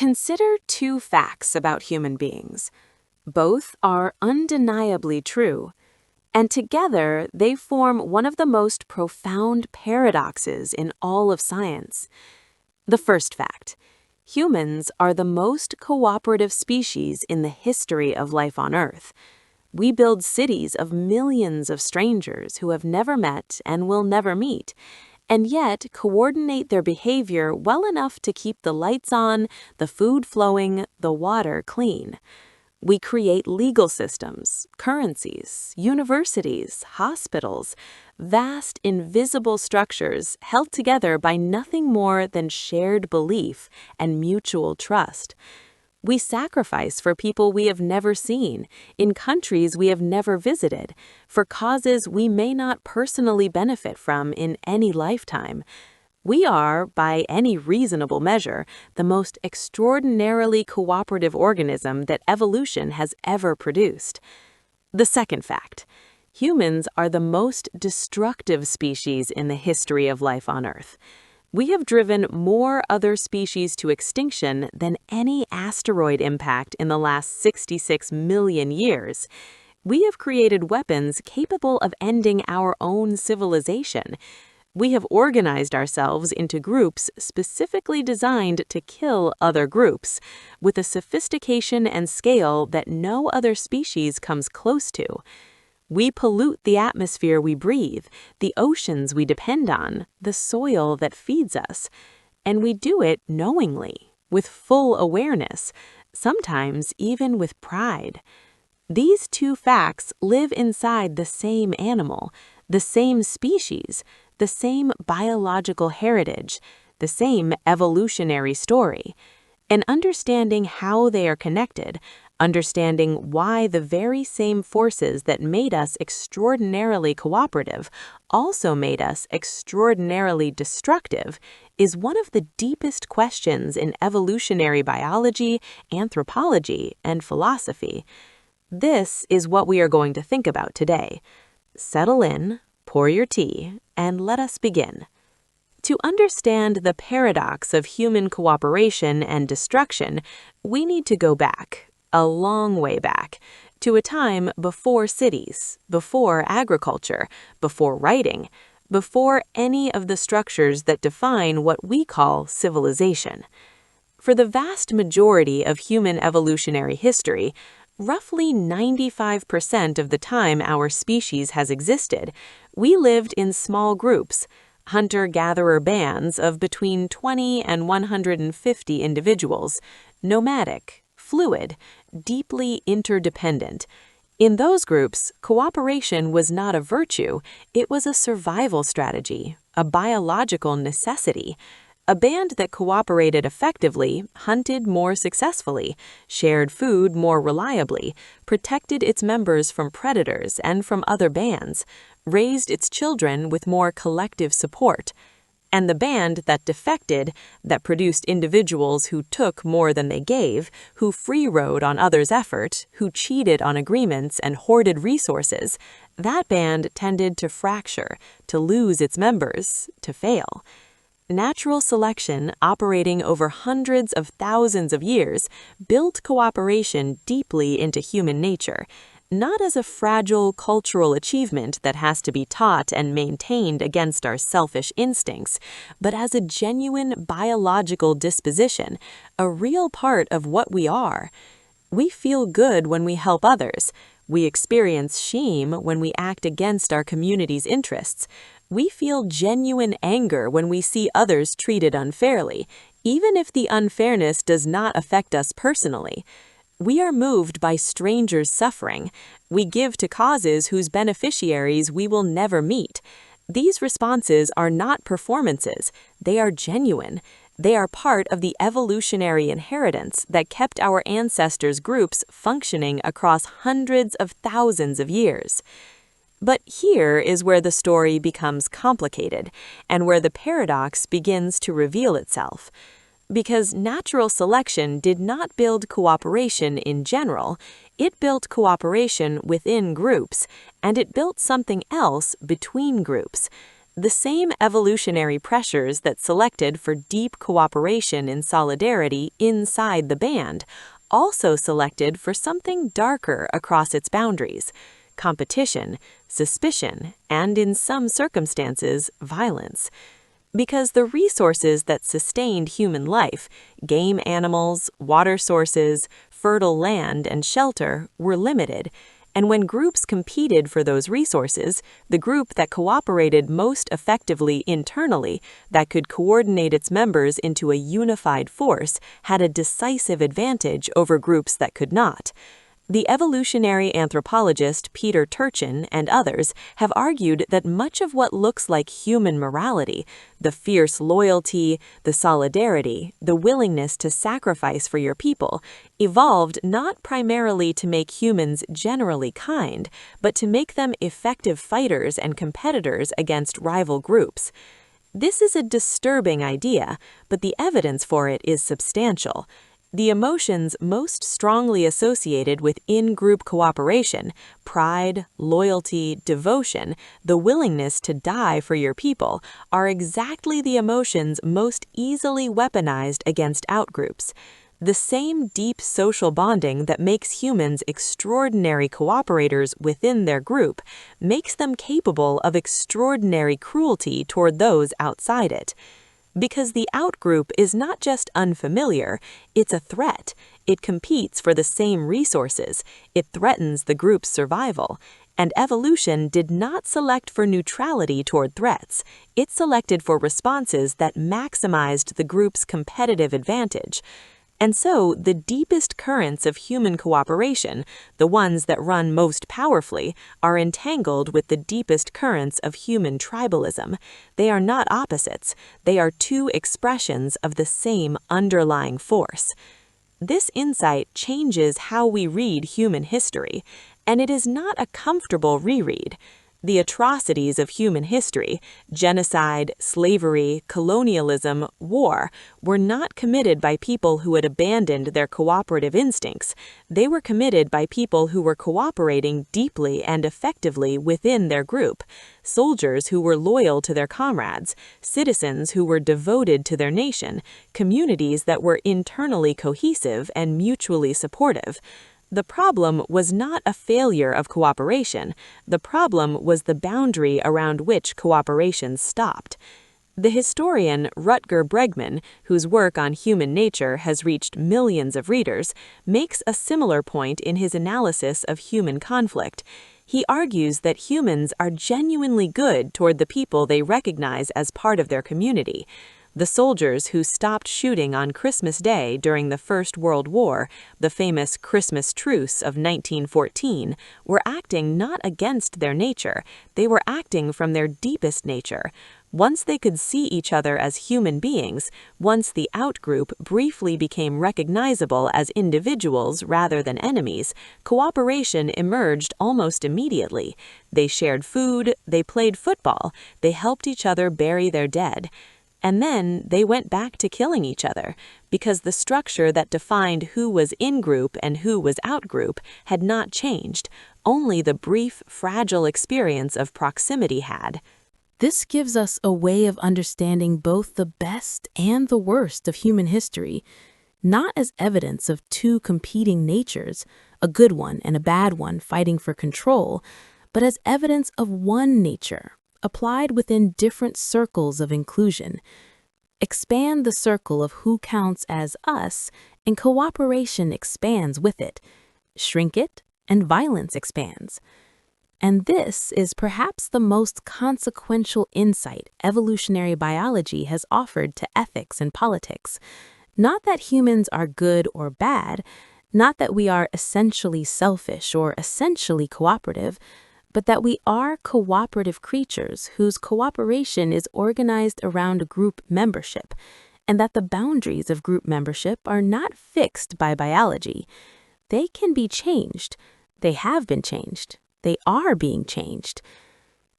Consider two facts about human beings. Both are undeniably true, and together they form one of the most profound paradoxes in all of science. The first fact: humans are the most cooperative species in the history of life on Earth. We build cities of millions of strangers who have never met and will never meet, and yet coordinate their behavior well enough to keep the lights on, the food flowing, the water clean. We create legal systems, currencies, universities, hospitals, vast invisible structures held together by nothing more than shared belief and mutual trust. We sacrifice for people we have never seen, in countries we have never visited, for causes we may not personally benefit from in any lifetime. We are, by any reasonable measure, the most extraordinarily cooperative organism that evolution has ever produced. The second fact: humans are the most destructive species in the history of life on Earth. We have driven more other species to extinction than any asteroid impact in the last 66 million years. We have created weapons capable of ending our own civilization. We have organized ourselves into groups specifically designed to kill other groups, with a sophistication and scale that no other species comes close to. We pollute the atmosphere we breathe, the oceans we depend on, the soil that feeds us. And we do it knowingly, with full awareness, sometimes even with pride. These two facts live inside the same animal, the same species, the same biological heritage, the same evolutionary story. And understanding how they are connected, understanding why the very same forces that made us extraordinarily cooperative also made us extraordinarily destructive, is one of the deepest questions in evolutionary biology, anthropology, and philosophy. This is what we are going to think about today. Settle in, pour your tea, and let us begin. To understand the paradox of human cooperation and destruction, we need to go back, a long way back, to a time before cities, before agriculture, before writing, before any of the structures that define what we call civilization. For the vast majority of human evolutionary history, roughly 95% of the time our species has existed, we lived in small groups, hunter-gatherer bands of between 20 and 150 individuals, nomadic, fluid, deeply interdependent. In those groups, cooperation was not a virtue, it was a survival strategy, a biological necessity. A band that cooperated effectively hunted more successfully, shared food more reliably, protected its members from predators and from other bands, raised its children with more collective support. And the band that defected, that produced individuals who took more than they gave, who free-rode on others' effort, who cheated on agreements and hoarded resources, that band tended to fracture, to lose its members, to fail. Natural selection, operating over hundreds of thousands of years, built cooperation deeply into human nature, not as a fragile cultural achievement that has to be taught and maintained against our selfish instincts, but as a genuine biological disposition, a real part of what we are. We feel good when we help others. We experience shame when we act against our community's interests. We feel genuine anger when we see others treated unfairly, even if the unfairness does not affect us personally. We are moved by strangers' suffering. We give to causes whose beneficiaries we will never meet. These responses are not performances, they are genuine. They are part of the evolutionary inheritance that kept our ancestors' groups functioning across hundreds of thousands of years. But here is where the story becomes complicated, and where the paradox begins to reveal itself. Because natural selection did not build cooperation in general, it built cooperation within groups, and it built something else between groups. The same evolutionary pressures that selected for deep cooperation and solidarity inside the band also selected for something darker across its boundaries: competition, suspicion, and in some circumstances, violence. Because the resources that sustained human life, game animals, water sources, fertile land, and shelter, were limited, and when groups competed for those resources, the group that cooperated most effectively internally, that could coordinate its members into a unified force, had a decisive advantage over groups that could not. The evolutionary anthropologist Peter Turchin and others have argued that much of what looks like human morality, the fierce loyalty, the solidarity, the willingness to sacrifice for your people, evolved not primarily to make humans generally kind, but to make them effective fighters and competitors against rival groups. This is a disturbing idea, but the evidence for it is substantial. The emotions most strongly associated with in-group cooperation, pride, loyalty, devotion, the willingness to die for your people, are exactly the emotions most easily weaponized against outgroups. The same deep social bonding that makes humans extraordinary cooperators within their group makes them capable of extraordinary cruelty toward those outside it. Because the outgroup is not just unfamiliar, it's a threat. It competes for the same resources. It threatens the group's survival. And evolution did not select for neutrality toward threats. It selected for responses that maximized the group's competitive advantage. And so, the deepest currents of human cooperation, the ones that run most powerfully, are entangled with the deepest currents of human tribalism. They are not opposites. They are two expressions of the same underlying force. This insight changes how we read human history, and it is not a comfortable reread. The atrocities of human history, genocide, slavery, colonialism, war, were not committed by people who had abandoned their cooperative instincts. They were committed by people who were cooperating deeply and effectively within their group, soldiers who were loyal to their comrades, citizens who were devoted to their nation, communities that were internally cohesive and mutually supportive. The problem was not a failure of cooperation. The problem was the boundary around which cooperation stopped. The historian Rutger Bregman, whose work on human nature has reached millions of readers, makes a similar point in his analysis of human conflict. He argues that humans are genuinely good toward the people they recognize as part of their community. The soldiers who stopped shooting on Christmas Day during the First World War, the famous Christmas Truce of 1914, were acting not against their nature, they were acting from their deepest nature. Once they could see each other as human beings, once the outgroup briefly became recognizable as individuals rather than enemies, cooperation emerged almost immediately. They shared food, they played football, they helped each other bury their dead. And then they went back to killing each other, because the structure that defined who was in-group and who was out-group had not changed. Only the brief, fragile experience of proximity had. This gives us a way of understanding both the best and the worst of human history, not as evidence of two competing natures, a good one and a bad one fighting for control, but as evidence of one nature, applied within different circles of inclusion. Expand the circle of who counts as us, and cooperation expands with it. Shrink it, and violence expands. And this is perhaps the most consequential insight evolutionary biology has offered to ethics and politics. Not that humans are good or bad, not that we are essentially selfish or essentially cooperative, but that we are cooperative creatures whose cooperation is organized around group membership, and that the boundaries of group membership are not fixed by biology. They can be changed. They have been changed. They are being changed.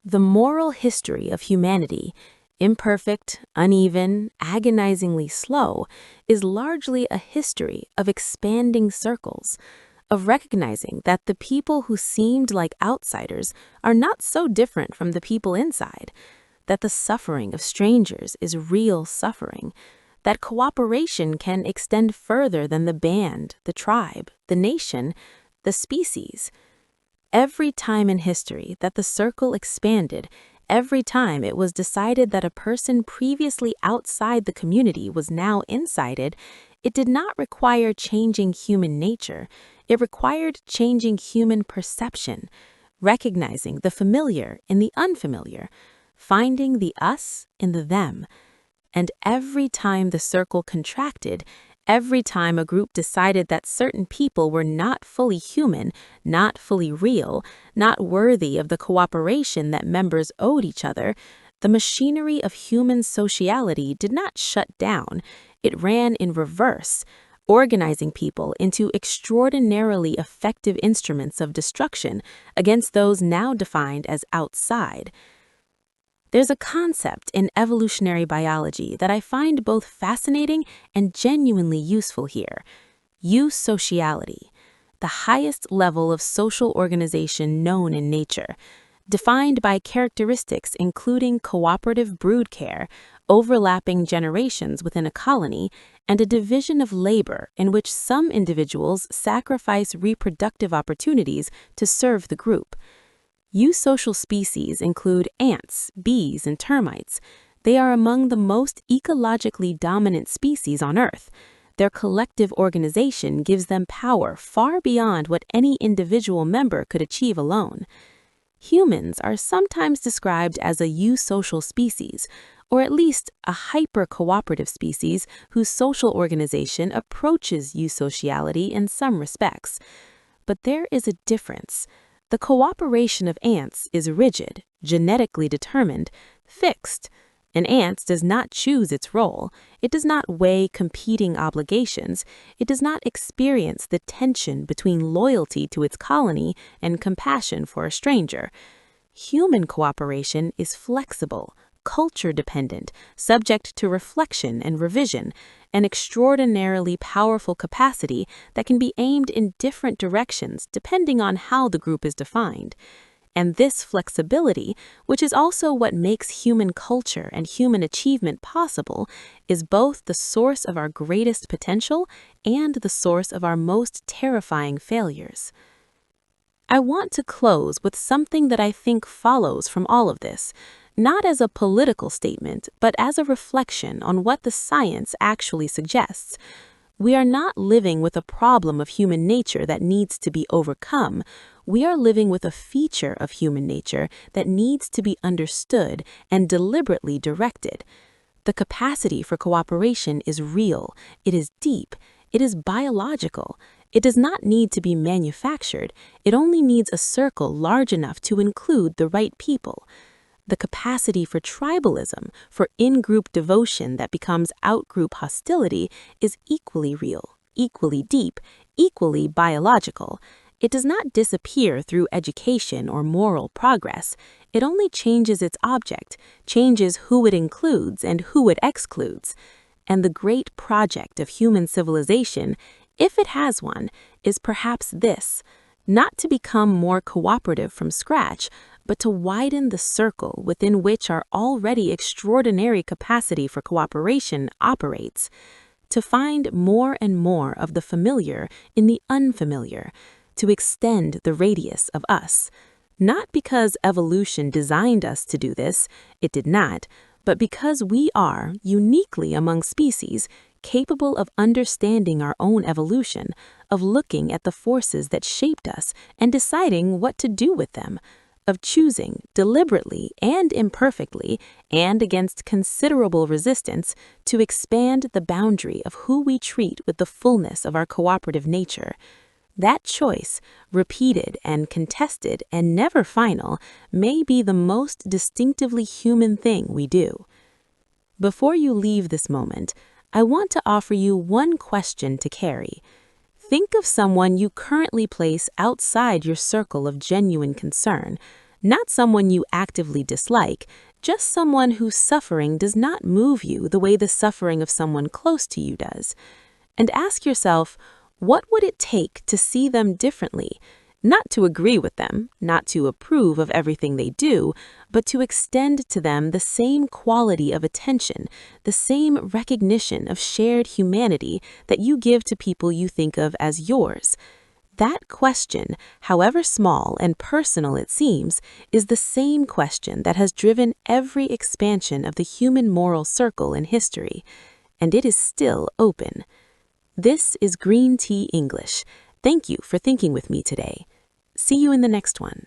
The moral history of humanity, imperfect, uneven, agonizingly slow, is largely a history of expanding circles, of recognizing that the people who seemed like outsiders are not so different from the people inside, that the suffering of strangers is real suffering, that cooperation can extend further than the band, the tribe, the nation, the species. Every time in history that the circle expanded, every time it was decided that a person previously outside the community was now inside it did not require changing human nature. It required changing human perception, recognizing the familiar in the unfamiliar, finding the us in the them. And every time the circle contracted, every time a group decided that certain people were not fully human, not fully real, not worthy of the cooperation that members owed each other, the machinery of human sociality did not shut down. It ran in reverse, organizing people into extraordinarily effective instruments of destruction against those now defined as outside. There's a concept in evolutionary biology that I find both fascinating and genuinely useful here: eusociality, the highest level of social organization known in nature, defined by characteristics including cooperative brood care, overlapping generations within a colony, and a division of labor in which some individuals sacrifice reproductive opportunities to serve the group. Eusocial species include ants, bees, and termites. They are among the most ecologically dominant species on Earth. Their collective organization gives them power far beyond what any individual member could achieve alone. Humans are sometimes described as a eusocial species, or at least a hyper-cooperative species whose social organization approaches eusociality in some respects. But there is a difference. The cooperation of ants is rigid, genetically determined, fixed. An ant does not choose its role. It does not weigh competing obligations. It does not experience the tension between loyalty to its colony and compassion for a stranger. Human cooperation is flexible, culture-dependent, subject to reflection and revision, an extraordinarily powerful capacity that can be aimed in different directions depending on how the group is defined. And this flexibility, which is also what makes human culture and human achievement possible, is both the source of our greatest potential and the source of our most terrifying failures. I want to close with something that I think follows from all of this, not as a political statement, but as a reflection on what the science actually suggests. We are not living with a problem of human nature that needs to be overcome. We are living with a feature of human nature that needs to be understood and deliberately directed. The capacity for cooperation is real, it is deep, it is biological. It does not need to be manufactured. It only needs a circle large enough to include the right people. The capacity for tribalism, for in-group devotion that becomes out-group hostility, is equally real, equally deep, equally biological. It does not disappear through education or moral progress. It only changes its object, changes who it includes and who it excludes. And the great project of human civilization, if it has one, is perhaps this: not to become more cooperative from scratch, but to widen the circle within which our already extraordinary capacity for cooperation operates, to find more and more of the familiar in the unfamiliar, to extend the radius of us. Not because evolution designed us to do this, it did not, but because we are, uniquely among species, capable of understanding our own evolution, of looking at the forces that shaped us and deciding what to do with them, of choosing deliberately and imperfectly and against considerable resistance to expand the boundary of who we treat with the fullness of our cooperative nature. That choice, repeated and contested and never final, may be the most distinctively human thing we do. Before you leave this moment, I want to offer you one question to carry. Think of someone you currently place outside your circle of genuine concern, not someone you actively dislike, just someone whose suffering does not move you the way the suffering of someone close to you does. And ask yourself, what would it take to see them differently? Not to agree with them, not to approve of everything they do, but to extend to them the same quality of attention, the same recognition of shared humanity that you give to people you think of as yours. That question, however small and personal it seems, is the same question that has driven every expansion of the human moral circle in history, and it is still open. This is GreenTea English. Thank you for thinking with me today. See you in the next one.